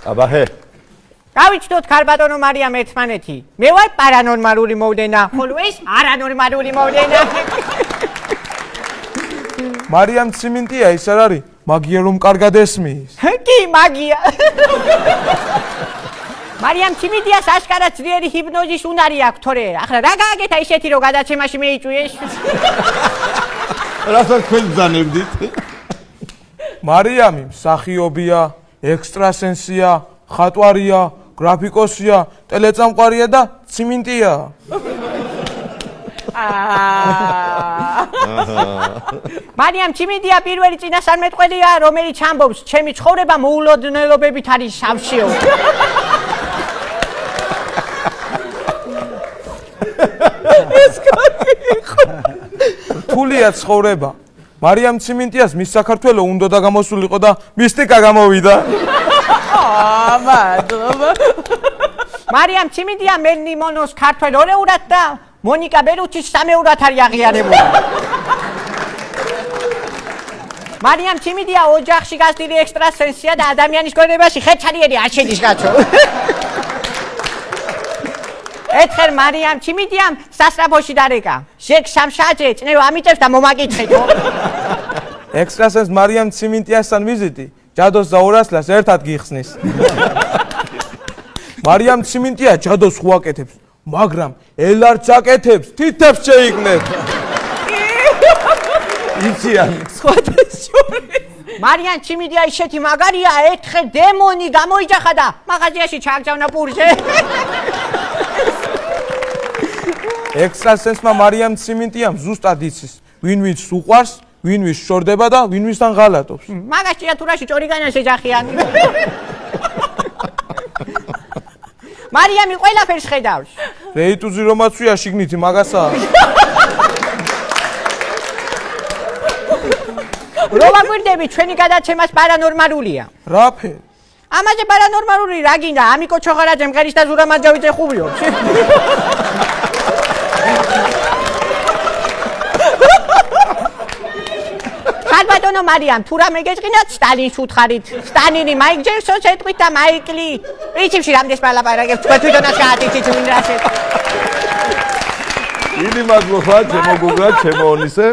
აბაჰე. გავიცნოთ ქალბატონო მარიამ ერთმანეთი. მე ვარ პარანორმალური მოვდენა, ხოლო ეს არანორმალური მოვდენა. მარიამ ციმენტია ის არ არის? მაგია რომ კარგად ესმის. კი, მაგია. მარიამ ციმენტიას აშკარად ძლიერი ჰიპნოზის უნარი აქვს, თორე ახლა რა გააკეთა ისეთი რომ გადაცემაში მეიწვიეს? რასაც თქვენ ბრძანებდით? მარიამი მსახიობია, ექსტრასენსია, ხატვარია, გრაფიკოსია, ტელეწამყვარია და ციმენტია. მარიამ ციმენტია პირველი წინასწარმეტყველია, რომელიც ამბობს, ჩემი ცხოვრება მოულოდნელობებით არის სავსეო. რთულია ცხოვრება. მარიამ ციმენტიას მის საქართველო უნდა და გამოსულიყო და მისტიკა გამოვიდა. მადლობა. მარიამ ციმენტია მელნი მონოს ქართველ ორეურად და მონიკა ბერუჩის სამეურად არის აღიარებული. მარიამ ციმენტია ოჯახში გასდილი ექსტრასენსია და ადამიანის გონებაში ხეჩარიერი არ შედის კაცო. ერთხელ მარიამ ციმენტიამ სასწრაფოში დარეკა. შეკ სამშაბათზე წნევა ამიწევს და მომაკითხეთო. ექსტრასენს მარიამ ციმენტიასთან ვიზიტი ჯადოს და ორასლას ერთად გიხსნის. მარიამ ციმენტია ჯადოს ხუაკეთებს, მაგრამ ელარც აკეთებს, თითებს შეიგნებს. იციან. მარიამ ციმენტია ისეთი მაგარია, ერთხელ დემონი გამოიჯახა და მაღაზიაში ჩააგზავნა პურზე. ექსტრასენსმა მარიამ ციმენტიამ ზუსტად იცის, ვინ ვის უყვარს, ვინ ვის შორდება და ვინ ვისთან ღალატობს. მაგას ჭიათურაში ჭორიგანას ეჯახიან. მარიამი ყველაფერს ხედავს. რეიტუზი რომაცვია შიგნითი მაგასაა. რომა გვირდები ჩვენი გადაცემას პარანორმალულია. რაფერ? ამაზე პარანორმალური რა გინდა? ამიკო ჩოხარაძე მღერის და ზურამაძავიძე ხუბიობს. ქალბატონო მარიამ, თუ რამე გეწყინათ, სტალინს უთხარით. სტალინი მაიკ ჯექსონს ეტყვით და მაიკლი პრინციპში რამდენს პალაპარაკებს, თქვენ თვითონაც გაათიცით ვინ რა შეწყდა. დიდი მადლობა, ჩემო გოგა, ჩემო ონისე.